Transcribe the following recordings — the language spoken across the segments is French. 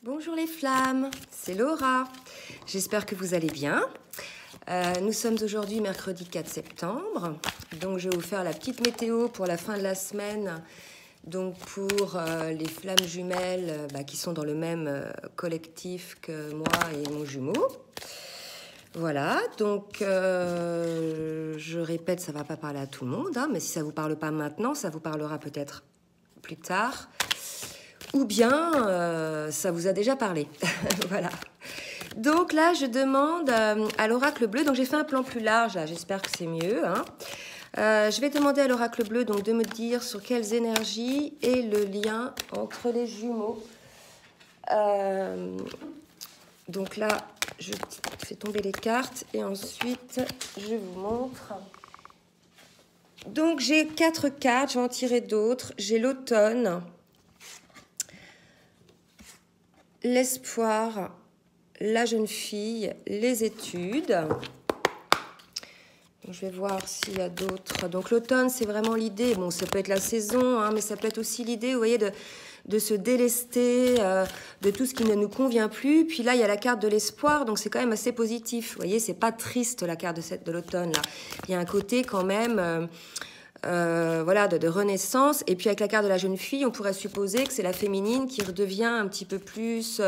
Bonjour les flammes, c'est Laura. J'espère que vous allez bien. Nous sommes aujourd'hui mercredi 4 septembre. Donc je vais vous faire la petite météo pour la fin de la semaine. Donc pour les flammes jumelles qui sont dans le même collectif que moi et mon jumeau. Voilà, donc je répète, ça ne va pas parler à tout le monde, hein, mais si ça ne vous parle pas maintenant, ça vous parlera peut-être plus tard. Ou bien ça vous a déjà parlé. Voilà. Donc là, je demande à l'oracle bleu, donc j'ai fait un plan plus large, j'espère que c'est mieux. Hein. Je vais demander à l'oracle bleu donc, de me dire sur quelles énergies est le lien entre les jumeaux. Donc là, je fais tomber les cartes et ensuite, je vous montre. Donc j'ai 4 cartes, je vais en tirer d'autres. J'ai l'automne, l'espoir, la jeune fille, les études. Donc, je vais voir s'il y a d'autres. Donc l'automne, c'est vraiment l'idée. Bon, ça peut être la saison, hein, mais ça peut être aussi l'idée, vous voyez, de se délester de tout ce qui ne nous convient plus. Puis là, il y a la carte de l'espoir, donc c'est quand même assez positif. Vous voyez, c'est pas triste la carte de l'automne. Là, il y a un côté quand même... voilà, de renaissance. Et puis avec la carte de la jeune fille, on pourrait supposer que c'est la féminine qui redevient un petit peu plus,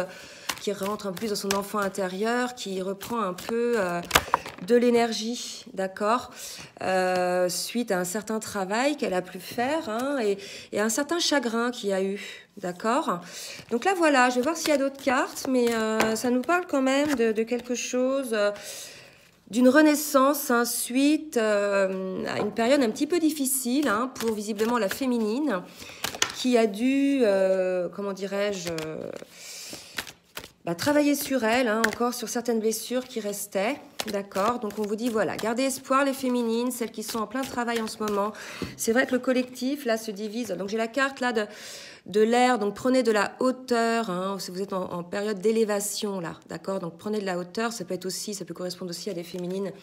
qui rentre un peu plus dans son enfant intérieur, qui reprend un peu de l'énergie, d'accord, suite à un certain travail qu'elle a pu faire, hein, et un certain chagrin qu'il y a eu, d'accord. Donc là, voilà, je vais voir s'il y a d'autres cartes, mais ça nous parle quand même de quelque chose... d'une renaissance suite à une période un petit peu difficile hein, pour visiblement la féminine qui a dû, comment dirais-je, travailler sur elle, hein, encore sur certaines blessures qui restaient. D'accord, donc on vous dit voilà, gardez espoir les féminines, celles qui sont en plein travail en ce moment. C'est vrai que le collectif là se divise. Donc j'ai la carte là de l'air, donc prenez de la hauteur, hein, si vous êtes en période d'élévation là, d'accord. Donc prenez de la hauteur, ça peut correspondre aussi à des féminines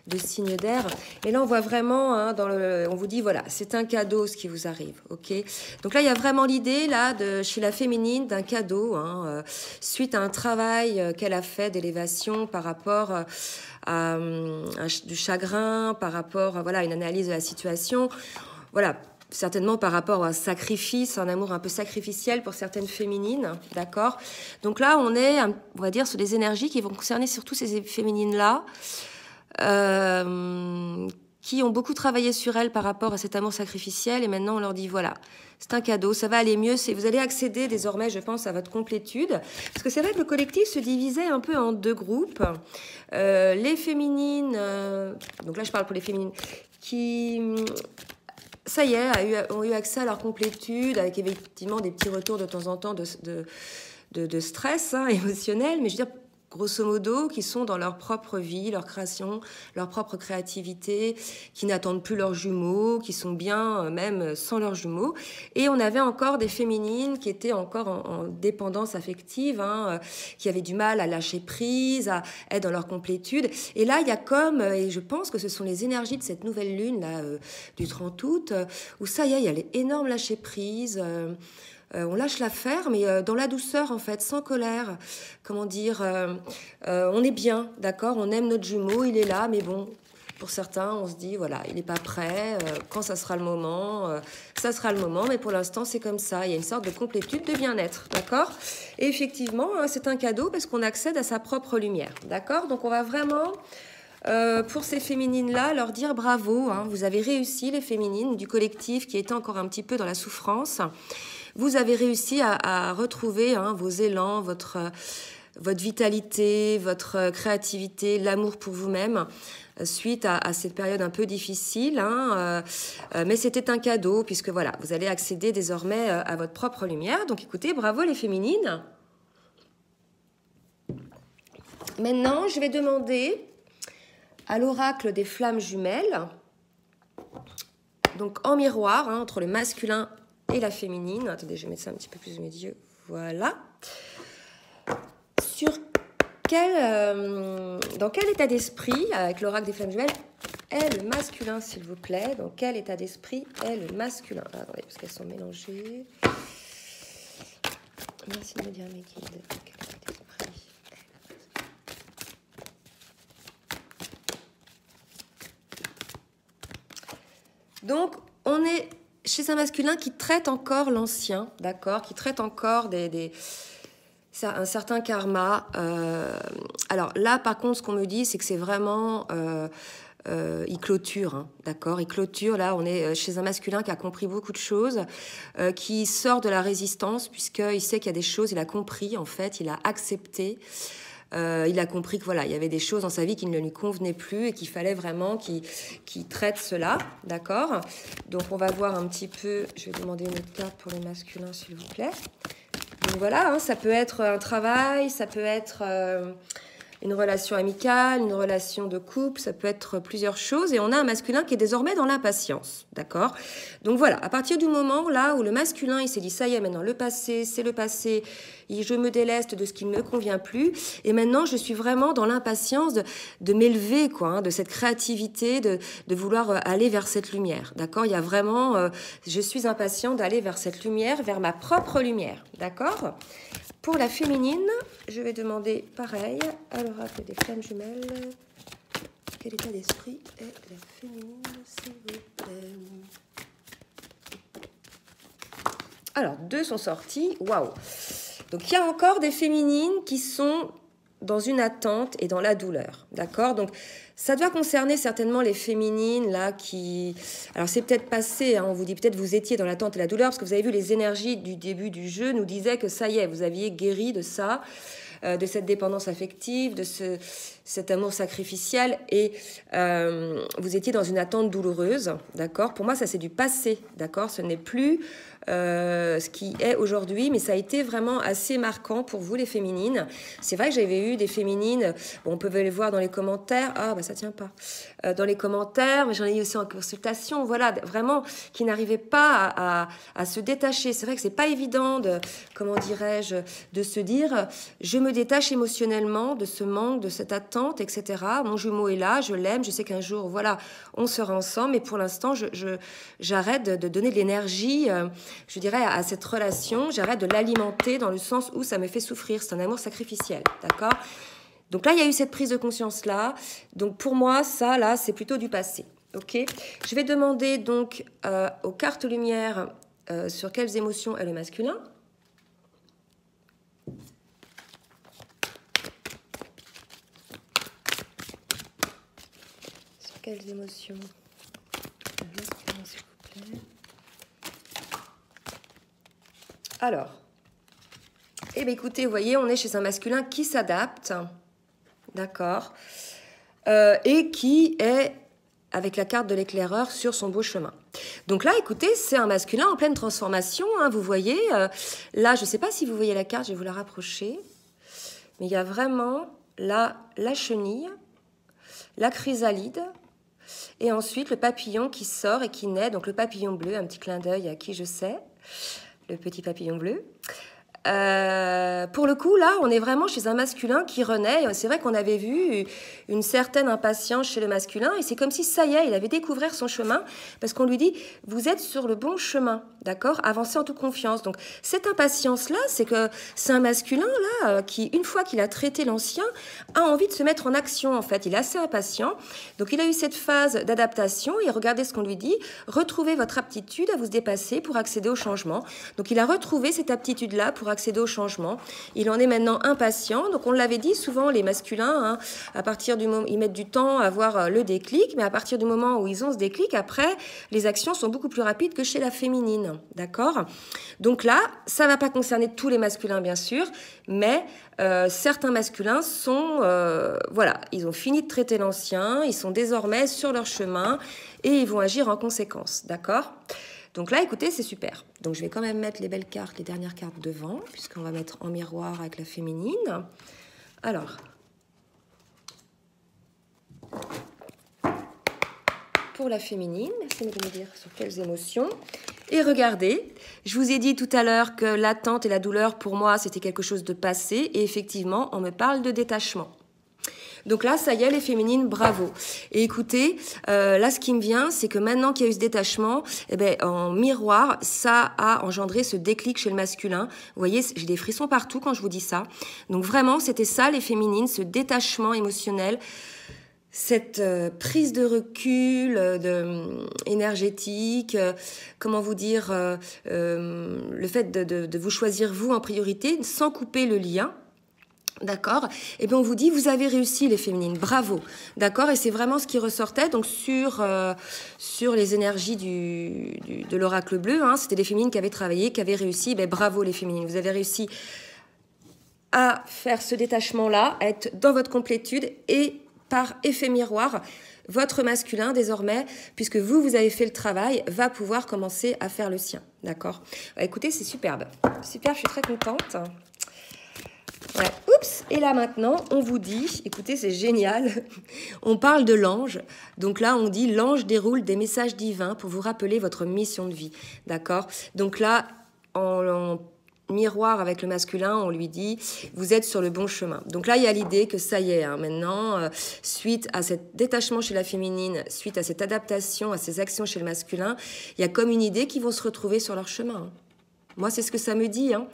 de signes d'air. Et là on voit vraiment, hein, on vous dit voilà, c'est un cadeau ce qui vous arrive, ok. Donc là il y a vraiment l'idée là chez la féminine d'un cadeau, hein, suite à un travail qu'elle a fait d'élévation par rapport à du chagrin, par rapport voilà, à une analyse de la situation, voilà. Certainement par rapport à un sacrifice, un amour un peu sacrificiel pour certaines féminines, d'accord. Donc là, on est, on va dire, sur des énergies qui vont concerner surtout ces féminines-là, qui ont beaucoup travaillé sur elles par rapport à cet amour sacrificiel, et maintenant on leur dit, voilà, c'est un cadeau, ça va aller mieux, vous allez accéder désormais, je pense, à votre complétude, parce que c'est vrai que le collectif se divisait un peu en 2 groupes, les féminines, donc là je parle pour les féminines, qui... ça y est, ont eu accès à leur complétude, avec effectivement des petits retours de temps en temps de stress hein, émotionnel, mais je veux dire, grosso modo, qui sont dans leur propre vie, leur création, leur propre créativité, qui n'attendent plus leurs jumeaux, qui sont bien même sans leurs jumeaux. Et on avait encore des féminines qui étaient encore en dépendance affective, hein, qui avaient du mal à lâcher prise, à être dans leur complétude. Et là, il y a comme, et je pense que ce sont les énergies de cette nouvelle lune là, du 30 août, où ça y est, il y a les énormes lâcher prise. On lâche l'affaire, mais dans la douceur, en fait, sans colère. Comment dire, on est bien, d'accord. On aime notre jumeau, il est là, mais bon, pour certains, on se dit, voilà, il n'est pas prêt. Quand ça sera le moment, ça sera le moment. Mais pour l'instant, c'est comme ça. Il y a une sorte de complétude, de bien-être, d'accord. Et effectivement, hein, c'est un cadeau parce qu'on accède à sa propre lumière, d'accord. Donc, on va vraiment... pour ces féminines-là, leur dire bravo, hein, vous avez réussi, les féminines du collectif qui étaient encore un petit peu dans la souffrance. Vous avez réussi à retrouver hein, vos élans, votre vitalité, votre créativité, l'amour pour vous-même, suite à cette période un peu difficile. Hein, mais c'était un cadeau, puisque voilà, vous allez accéder désormais à votre propre lumière. Donc écoutez, bravo les féminines. Maintenant, je vais demander à l'oracle des flammes jumelles, donc en miroir, hein, entre le masculin et la féminine. Attendez, je vais mettre ça un petit peu plus de mes yeux. Voilà. Dans quel état d'esprit, avec l'oracle des flammes jumelles, est le masculin, s'il vous plaît? Dans quel état d'esprit est le masculin? Attendez, parce qu'elles sont mélangées. Merci de me dire mes guides. Donc, on est chez un masculin qui traite encore l'ancien, d'accord, qui traite encore un certain karma. Alors là, par contre, ce qu'on me dit, c'est que c'est vraiment... il clôture, hein, d'accord. Il clôture, là, on est chez un masculin qui a compris beaucoup de choses, qui sort de la résistance, puisqu'il sait qu'il y a des choses, il a compris, en fait, il a accepté. Il a compris que voilà, il y avait des choses dans sa vie qui ne lui convenaient plus et qu'il fallait vraiment qu'il traite cela, d'accord. Donc on va voir un petit peu, je vais demander une autre carte pour les masculins s'il vous plaît. Donc voilà, hein, ça peut être un travail, ça peut être une relation amicale, une relation de couple, ça peut être plusieurs choses. Et on a un masculin qui est désormais dans l'impatience, d'accord? Donc voilà, à partir du moment là où le masculin, il s'est dit, ça y est, maintenant le passé, c'est le passé, je me déleste de ce qui ne me convient plus, et maintenant je suis vraiment dans l'impatience de m'élever, quoi, hein, de cette créativité, de vouloir aller vers cette lumière, d'accord? Il y a vraiment, je suis impatient d'aller vers cette lumière, vers ma propre lumière, d'accord? Pour la féminine, je vais demander pareil à l'oracle des flammes jumelles. Quel état d'esprit est la féminine, s'il vous plaît? Alors, 2 sont sortis. Waouh! Donc, il y a encore des féminines qui sont dans une attente et dans la douleur. D'accord? Donc, ça doit concerner certainement les féminines, là, qui... Alors, c'est peut-être passé, hein, on vous dit peut-être vous étiez dans l'attente et la douleur, parce que vous avez vu les énergies du début du jeu nous disaient que ça y est, vous aviez guéri de ça, de cette dépendance affective, de cet amour sacrificiel, et vous étiez dans une attente douloureuse, d'accord? Pour moi, ça, c'est du passé, d'accord? Ce n'est plus ce qui est aujourd'hui, mais ça a été vraiment assez marquant pour vous, les féminines. C'est vrai que j'avais eu des féminines, bon, on peut les voir dans les commentaires, ah, bah ça tient pas, dans les commentaires, mais j'en ai eu aussi en consultation, voilà, vraiment, qui n'arrivaient pas à se détacher. C'est vrai que c'est pas évident de, comment dirais-je, de se dire, je me détache émotionnellement de ce manque, de cette attente, etc. Mon jumeau est là, je l'aime, je sais qu'un jour, voilà, on sera ensemble, mais pour l'instant, j'arrête de donner de l'énergie, je dirais, à cette relation, j'arrête de l'alimenter dans le sens où ça me fait souffrir. C'est un amour sacrificiel, d'accord? Donc là, il y a eu cette prise de conscience-là. Donc pour moi, ça, là, c'est plutôt du passé, ok? Je vais demander donc aux cartes lumière sur quelles émotions est le masculin. Sur quelles émotions le masculin, s'il vous plaît. Alors, eh bien, écoutez, vous voyez, on est chez un masculin qui s'adapte, d'accord, et qui est, avec la carte de l'éclaireur, sur son beau chemin. Donc là, écoutez, c'est un masculin en pleine transformation, hein, vous voyez. Là, je ne sais pas si vous voyez la carte, je vais vous la rapprocher, mais il y a vraiment là la chenille, la chrysalide, et ensuite le papillon qui sort et qui naît, donc le papillon bleu, un petit clin d'œil à qui je sais, le petit papillon bleu. Pour le coup, là, on est vraiment chez un masculin qui renaît. C'est vrai qu'on avait vu une certaine impatience chez le masculin, et c'est comme si, ça y est, il avait découvert son chemin, parce qu'on lui dit, vous êtes sur le bon chemin, d'accord? Avancez en toute confiance. Donc, cette impatience-là, c'est que c'est un masculin, là, qui, une fois qu'il a traité l'ancien, a envie de se mettre en action, en fait. Il est assez impatient. Donc, il a eu cette phase d'adaptation, et regardez ce qu'on lui dit, retrouvez votre aptitude à vous dépasser pour accéder au changement. Donc, il a retrouvé cette aptitude-là pour accéder au changement. Il en est maintenant impatient. Donc, on l'avait dit, souvent, les masculins, hein, à partir du moment, ils mettent du temps à avoir le déclic, mais à partir du moment où ils ont ce déclic, après, les actions sont beaucoup plus rapides que chez la féminine. D'accord? Donc là, ça ne va pas concerner tous les masculins, bien sûr, mais certains masculins sont, voilà, ils ont fini de traiter l'ancien, ils sont désormais sur leur chemin et ils vont agir en conséquence. D'accord? Donc là, écoutez, c'est super. Donc je vais quand même mettre les belles cartes, les dernières cartes devant, puisqu'on va mettre en miroir avec la féminine. Alors, pour la féminine, merci de me dire sur quelles émotions. Et regardez, je vous ai dit tout à l'heure que l'attente et la douleur, pour moi, c'était quelque chose de passé. Et effectivement, on me parle de détachement. Donc là, ça y est, les féminines, bravo. Et écoutez, là, ce qui me vient, c'est que maintenant qu'il y a eu ce détachement, eh ben, en miroir, ça a engendré ce déclic chez le masculin. Vous voyez, j'ai des frissons partout quand je vous dis ça. Donc vraiment, c'était ça, les féminines, ce détachement émotionnel, cette prise de recul énergétique, comment vous dire, le fait de vous choisir vous en priorité, sans couper le lien. D'accord. Et bien on vous dit, vous avez réussi les féminines, bravo. D'accord. Et c'est vraiment ce qui ressortait donc sur les énergies de l'oracle bleu. Hein, c'était les féminines qui avaient travaillé, qui avaient réussi. Ben bravo les féminines, vous avez réussi à faire ce détachement-là, à être dans votre complétude et par effet miroir, votre masculin désormais, puisque vous avez fait le travail, va pouvoir commencer à faire le sien. D'accord. Écoutez, c'est superbe. Super, je suis très contente. Ouais. Oups, et là maintenant, on vous dit, écoutez, c'est génial, on parle de l'ange. Donc là, on dit, l'ange déroule des messages divins pour vous rappeler votre mission de vie. D'accord. Donc là, en miroir avec le masculin, on lui dit, vous êtes sur le bon chemin. Donc là, il y a l'idée que ça y est, hein, maintenant, suite à cet détachement chez la féminine, suite à cette adaptation, à ces actions chez le masculin, il y a comme une idée qu'ils vont se retrouver sur leur chemin. Hein. Moi, c'est ce que ça me dit, hein.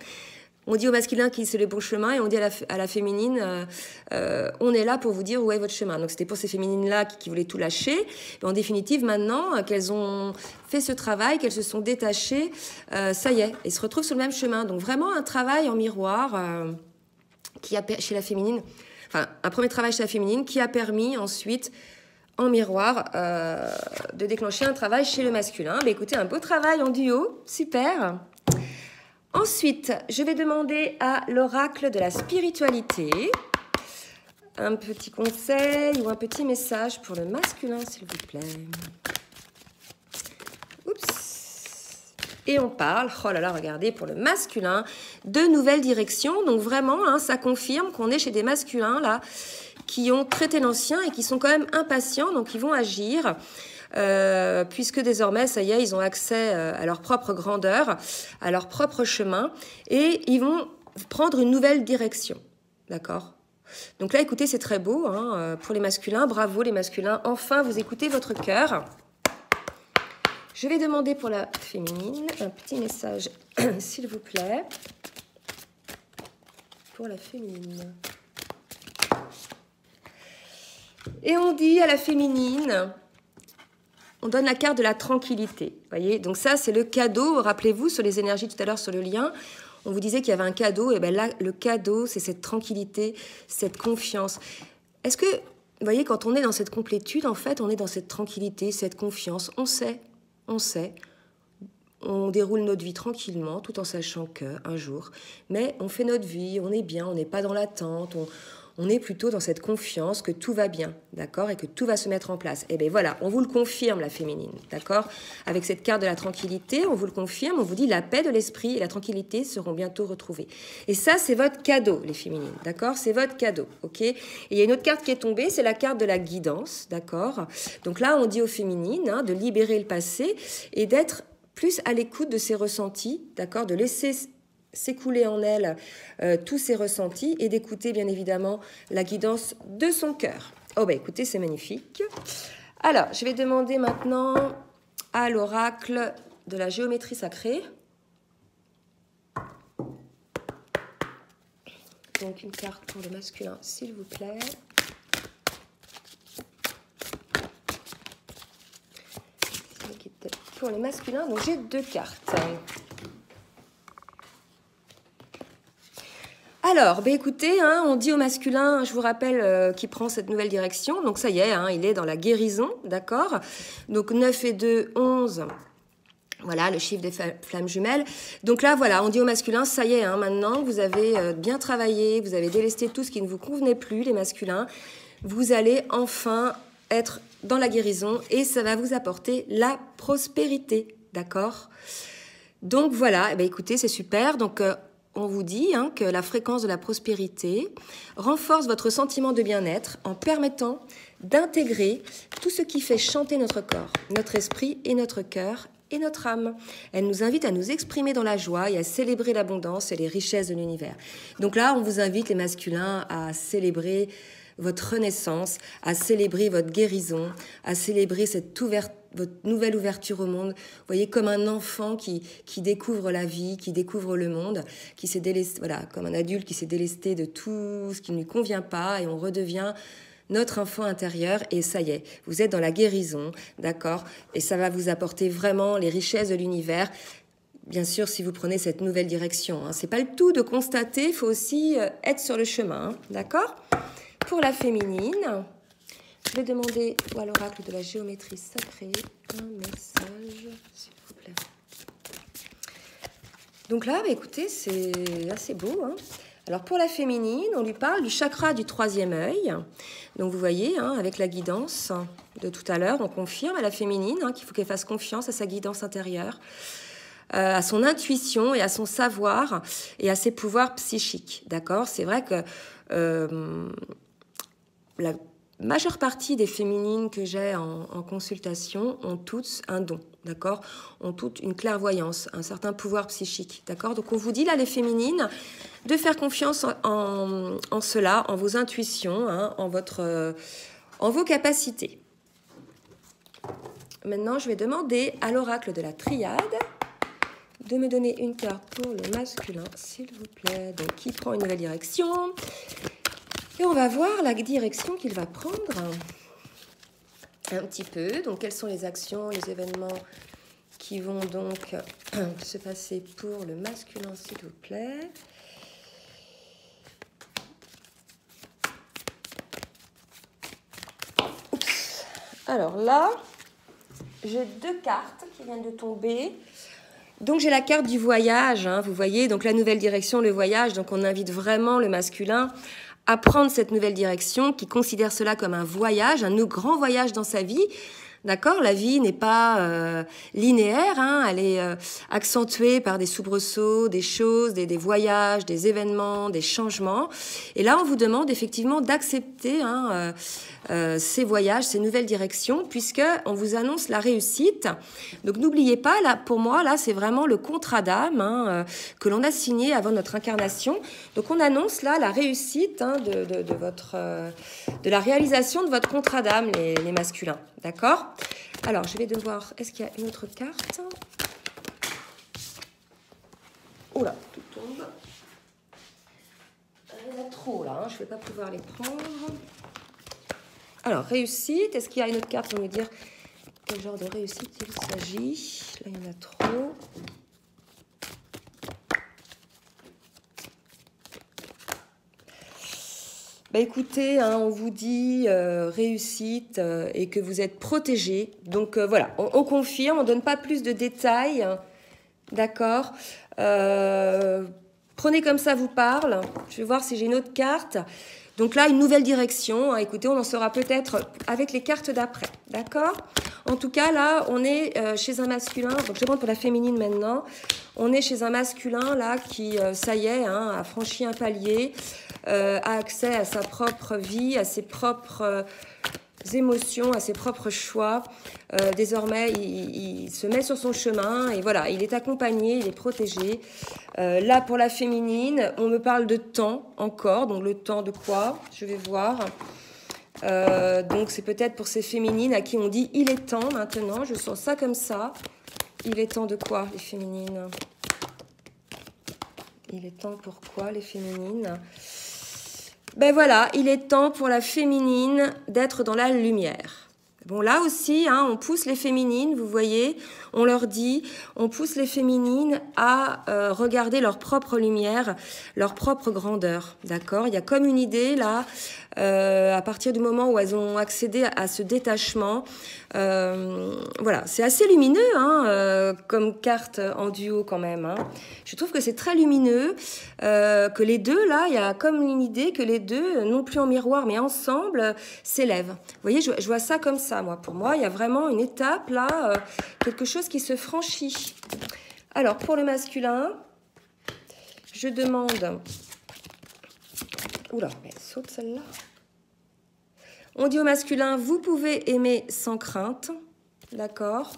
On dit au masculin qu'il c'est le bon chemin et on dit à la féminine, on est là pour vous dire où est votre chemin. Donc c'était pour ces féminines-là qui voulaient tout lâcher. Mais en définitive, maintenant qu'elles ont fait ce travail, qu'elles se sont détachées, ça y est, elles se retrouvent sur le même chemin. Donc vraiment un travail en miroir qui a chez la féminine, enfin un premier travail chez la féminine qui a permis ensuite en miroir de déclencher un travail chez le masculin. Mais écoutez, un beau travail en duo, super. Ensuite, je vais demander à l'oracle de la spiritualité un petit conseil ou un petit message pour le masculin, s'il vous plaît. Oups. Et on parle, oh là là, regardez, pour le masculin, de nouvelles directions. Donc vraiment, hein, ça confirme qu'on est chez des masculins, là, qui ont traité l'ancien et qui sont quand même impatients, donc ils vont agir. Puisque désormais, ça y est, ils ont accès à leur propre grandeur, à leur propre chemin, et ils vont prendre une nouvelle direction. D'accord ? Donc là, écoutez, c'est très beau hein, pour les masculins. Bravo les masculins. Enfin, vous écoutez votre cœur. Je vais demander pour la féminine un petit message, s'il vous plaît. Pour la féminine. Et on dit à la féminine... On donne la carte de la tranquillité, voyez. Donc ça, c'est le cadeau. Rappelez-vous, sur les énergies tout à l'heure, sur le lien, on vous disait qu'il y avait un cadeau. Et bien là, le cadeau, c'est cette tranquillité, cette confiance. Est-ce que, vous voyez, quand on est dans cette complétude, en fait, on est dans cette tranquillité, cette confiance. On sait. On déroule notre vie tranquillement, tout en sachant qu'un jour, mais on fait notre vie, on est bien, on n'est pas dans l'attente, on est plutôt dans cette confiance que tout va bien, d'accord, et que tout va se mettre en place. Et bien voilà, on vous le confirme, la féminine, d'accord. Avec cette carte de la tranquillité, on vous le confirme, on vous dit la paix de l'esprit et la tranquillité seront bientôt retrouvées. Et ça, c'est votre cadeau, les féminines, d'accord. C'est votre cadeau, ok. Et il y a une autre carte qui est tombée, c'est la carte de la guidance, d'accord. Donc là, on dit aux féminines hein, de libérer le passé et d'être plus à l'écoute de ses ressentis, d'accord, de laisser s'écouler en elle tous ses ressentis et d'écouter bien évidemment la guidance de son cœur. Oh bah écoutez, c'est magnifique. Alors, je vais demander maintenant à l'oracle de la géométrie sacrée. Donc une carte pour le masculin, s'il vous plaît. Pour les masculins, donc j'ai 2 cartes. Alors, ben écoutez, hein, on dit au masculin, je vous rappelle, qu'il prend cette nouvelle direction. Donc ça y est, hein, il est dans la guérison, d'accord. Donc 9 et 2, 11. Voilà, le chiffre des flammes jumelles. Donc là, voilà, on dit au masculin, ça y est, hein, maintenant, vous avez bien travaillé, vous avez délesté tout ce qui ne vous convenait plus, les masculins. Vous allez enfin être dans la guérison et ça va vous apporter la prospérité, d'accord. Donc voilà, eh bien, écoutez, c'est super. Donc on vous dit hein, que la fréquence de la prospérité renforce votre sentiment de bien-être en permettant d'intégrer tout ce qui fait chanter notre corps, notre esprit et notre cœur et notre âme. Elle nous invite à nous exprimer dans la joie et à célébrer l'abondance et les richesses de l'univers. Donc là, on vous invite, les masculins, à célébrer votre renaissance, à célébrer votre guérison, à célébrer votre nouvelle ouverture au monde. Vous voyez, comme un enfant qui découvre la vie, qui découvre le monde, qui s'est délesté, voilà, comme un adulte qui s'est délesté de tout ce qui ne lui convient pas, et on redevient notre enfant intérieur, et ça y est, vous êtes dans la guérison, d'accord? Et ça va vous apporter vraiment les richesses de l'univers. Bien sûr, si vous prenez cette nouvelle direction, hein. C'est pas le tout de constater, il faut aussi être sur le chemin, hein, d'accord? Pour la féminine, je vais demander à l'oracle de la géométrie sacrée un message, s'il vous plaît. Donc là, bah, écoutez, c'est assez beau, hein. Alors pour la féminine, on lui parle du chakra du troisième œil. Donc vous voyez, hein, avec la guidance de tout à l'heure, on confirme à la féminine, hein, qu'il faut qu'elle fasse confiance à sa guidance intérieure, à son intuition et à son savoir et à ses pouvoirs psychiques. D'accord? C'est vrai que la majeure partie des féminines que j'ai en consultation ont toutes un don, d'accord? Ont toutes une clairvoyance, un certain pouvoir psychique, d'accord? Donc on vous dit là, les féminines, de faire confiance en cela, en vos intuitions, hein, en vos capacités. Maintenant, je vais demander à l'oracle de la triade de me donner une carte pour le masculin, s'il vous plaît. Donc, qui prend une nouvelle direction. Et on va voir la direction qu'il va prendre un petit peu. Donc, quelles sont les actions, les événements qui vont donc se passer pour le masculin, s'il vous plaît. Oups. Alors là, j'ai deux cartes qui viennent de tomber. Donc j'ai la carte du voyage, hein, vous voyez, donc la nouvelle direction, le voyage. Donc on invite vraiment le masculin à prendre cette nouvelle direction, qui considère cela comme un voyage, un grand voyage dans sa vie. D'accord? La vie n'est pas linéaire, hein, elle est accentuée par des soubresauts, des choses, des voyages, des événements, des changements. Et là, on vous demande effectivement d'accepter hein, ces voyages, ces nouvelles directions, puisqu'on vous annonce la réussite. Donc n'oubliez pas, là, pour moi, là, c'est vraiment le contrat d'âme hein, que l'on a signé avant notre incarnation. Donc on annonce là la réussite hein, de la réalisation de votre contrat d'âme, les masculins. D'accord? Alors, je vais devoir... Est-ce qu'il y a une autre carte? Oula, tout tombe. Il y en a trop, là. Hein, je ne vais pas pouvoir les prendre. Alors, réussite. Est-ce qu'il y a une autre carte pour me dire quel genre de réussite il s'agit? Là, il y en a trop. Bah écoutez, hein, on vous dit réussite et que vous êtes protégés. Donc voilà, on confirme, on ne donne pas plus de détails. D'accord. Prenez comme ça vous parle. Je vais voir si j'ai une autre carte. Donc là, une nouvelle direction. Écoutez, on en saura peut-être avec les cartes d'après. D'accord? En tout cas, là, on est chez un masculin. Donc je demande pour la féminine maintenant. On est chez un masculin, là, qui, ça y est, hein, a franchi un palier, a accès à sa propre vie, à ses propres émotions, à ses propres choix. Désormais, il se met sur son chemin et voilà, il est accompagné, il est protégé. Là, pour la féminine, on me parle de temps encore. Donc le temps de quoi? Je vais voir. Donc c'est peut-être pour ces féminines à qui on dit il est temps maintenant. Je sens ça comme ça. Il est temps de quoi, les féminines? Il est temps pour quoi, les féminines? Ben voilà, il est temps pour la féminine d'être dans la lumière. Bon, là aussi, hein, on pousse les féminines, vous voyez, on leur dit, on pousse les féminines à regarder leur propre lumière, leur propre grandeur, d'accord? Il y a comme une idée, là, à partir du moment où elles ont accédé à ce détachement. Voilà, c'est assez lumineux, hein, comme carte en duo quand même. Hein. Je trouve que c'est très lumineux, que les deux, là, il y a comme une idée que les deux, non plus en miroir, mais ensemble, s'élèvent. Vous voyez, je vois ça comme ça, moi. Pour moi, il y a vraiment une étape, là, quelque chose qui se franchit. Alors, pour le masculin, je demande... Oula, elle saute celle-là. On dit au masculin, vous pouvez aimer sans crainte, d'accord?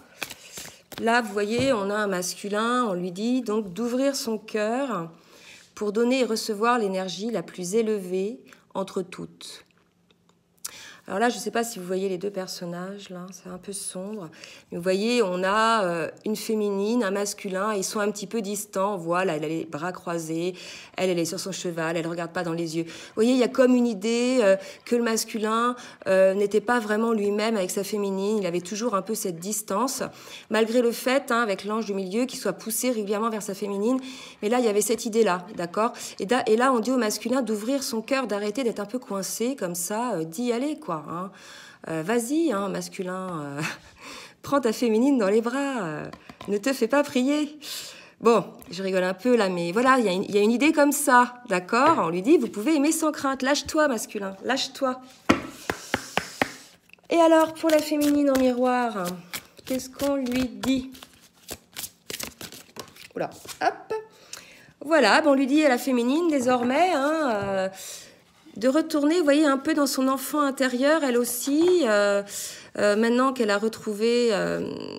Là, vous voyez, on a un masculin, on lui dit donc d'ouvrir son cœur pour donner et recevoir l'énergie la plus élevée entre toutes. Alors là, je ne sais pas si vous voyez les deux personnages, là, c'est un peu sombre. Mais vous voyez, on a une féminine, un masculin, et ils sont un petit peu distants. Voilà, elle a les bras croisés, elle est sur son cheval, elle ne regarde pas dans les yeux. Vous voyez, il y a comme une idée que le masculin n'était pas vraiment lui-même avec sa féminine. Il avait toujours un peu cette distance, malgré le fait, hein, avec l'ange du milieu, qu'il soit poussé régulièrement vers sa féminine. Mais là, il y avait cette idée-là, d'accord ? Et là, on dit au masculin d'ouvrir son cœur, d'arrêter d'être un peu coincé, comme ça, d'y aller, quoi. Hein. Vas-y, hein, masculin, prends ta féminine dans les bras, ne te fais pas prier. Bon, je rigole un peu là, mais voilà, il y a une idée comme ça, d'accord ? On lui dit, vous pouvez aimer sans crainte, lâche-toi, masculin, lâche-toi. Et alors, pour la féminine en miroir, qu'est-ce qu'on lui dit ? Oula, hop. Voilà, bon, on lui dit à la féminine, désormais, hein, de retourner, vous voyez, un peu dans son enfant intérieur, elle aussi, maintenant qu'elle a retrouvé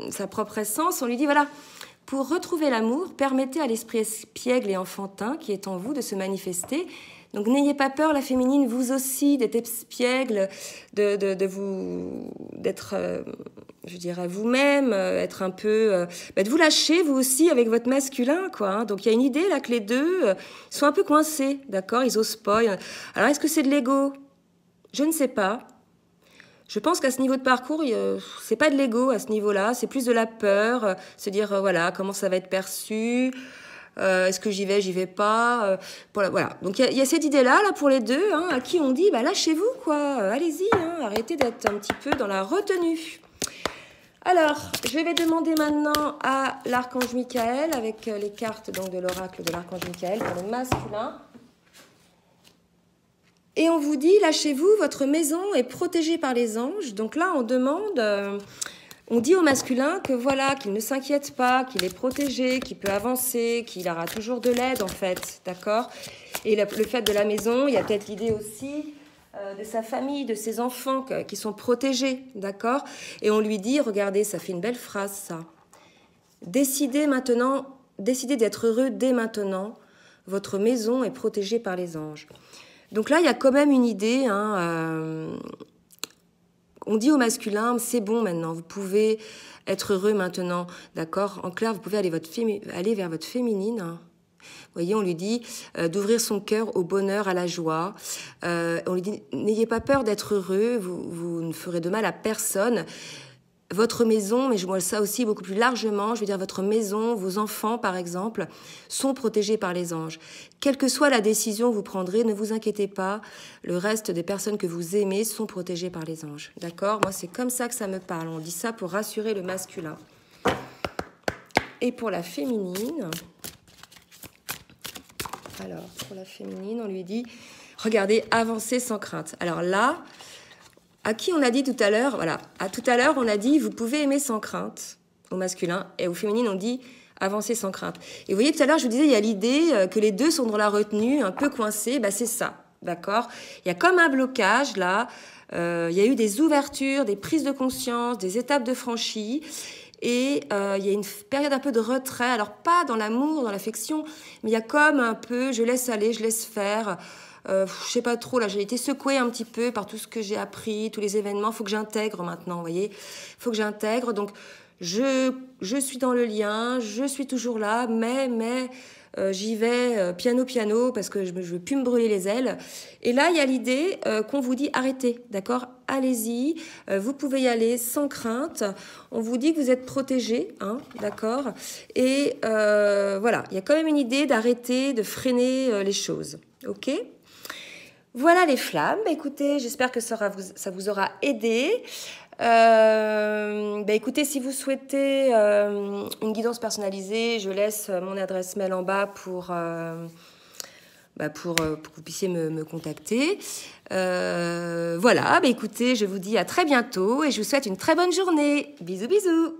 sa propre essence, on lui dit, voilà, pour retrouver l'amour, permettez à l'esprit espiègle et enfantin qui est en vous de se manifester. Donc n'ayez pas peur, la féminine, vous aussi, d'être espiègle, d'être, je dirais, vous-même, être un peu, de vous lâcher, vous aussi, avec votre masculin, quoi. Hein. Donc il y a une idée, là, que les deux sont un peu coincés, d'accord ? Ils osent pas. Alors, est-ce que c'est de l'ego ? Je ne sais pas. Je pense qu'à ce niveau de parcours, c'est pas de l'ego à ce niveau-là, c'est plus de la peur, se dire, voilà, comment ça va être perçu, est-ce que j'y vais pas, voilà. Donc il y a cette idée-là, là, pour les deux, hein, à qui on dit, bah, lâchez-vous, quoi, allez-y, hein, arrêtez d'être un petit peu dans la retenue. Alors, je vais demander maintenant à l'archange Michael, avec les cartes donc, de l'oracle de l'archange Michael pour le masculin. Et on vous dit, lâchez-vous, votre maison est protégée par les anges. Donc là, on demande, on dit au masculin que voilà, qu'il ne s'inquiète pas, qu'il est protégé, qu'il peut avancer, qu'il aura toujours de l'aide en fait, d'accord ? Et le fait de la maison, il y a peut-être l'idée aussi de sa famille, de ses enfants qui sont protégés, d'accord ? Et on lui dit, regardez, ça fait une belle phrase ça. Décidez d'être heureux dès maintenant, votre maison est protégée par les anges. Donc là, il y a quand même une idée. Hein, on dit au masculin, c'est bon maintenant, vous pouvez être heureux maintenant, d'accord ? En clair, vous pouvez aller vers votre féminine. Hein. Vous voyez, on lui dit d'ouvrir son cœur au bonheur, à la joie. On lui dit, n'ayez pas peur d'être heureux, vous ne ferez de mal à personne. Votre maison, mais je vois ça aussi beaucoup plus largement, je veux dire votre maison, vos enfants par exemple, sont protégés par les anges. Quelle que soit la décision que vous prendrez, ne vous inquiétez pas, le reste des personnes que vous aimez sont protégées par les anges. D'accord ? Moi, c'est comme ça que ça me parle. On dit ça pour rassurer le masculin. Et pour la féminine, alors, pour la féminine, on lui dit, regardez, avancez sans crainte. Alors là, à qui on a dit tout à l'heure, voilà, à tout à l'heure, on a dit, vous pouvez aimer sans crainte, au masculin, et au féminin, on dit, avancer sans crainte. Et vous voyez, tout à l'heure, je vous disais, il y a l'idée que les deux sont dans la retenue, un peu coincés, bah, c'est ça, d'accord ? Il y a comme un blocage, là, il y a eu des ouvertures, des prises de conscience, des étapes de franchie, et il y a une période un peu de retrait, alors pas dans l'amour, dans l'affection, mais il y a comme un peu, je laisse aller, je laisse faire. Je sais pas trop, là, j'ai été secouée un petit peu par tout ce que j'ai appris, tous les événements. Il faut que j'intègre maintenant, vous voyez. Il faut que j'intègre. Donc, je suis dans le lien, je suis toujours là, mais j'y vais piano, parce que je ne veux plus me brûler les ailes. Et là, il y a l'idée qu'on vous dit arrêtez, d'accord ? Allez-y, vous pouvez y aller sans crainte. On vous dit que vous êtes protégés, hein, d'accord ? Et voilà, il y a quand même une idée d'arrêter, de freiner les choses, ok ? Voilà les flammes. Écoutez, j'espère que ça vous aura aidé. Écoutez, si vous souhaitez une guidance personnalisée, je laisse mon adresse mail en bas pour que vous puissiez me contacter. Voilà, écoutez, je vous dis à très bientôt et je vous souhaite une très bonne journée. Bisous, bisous.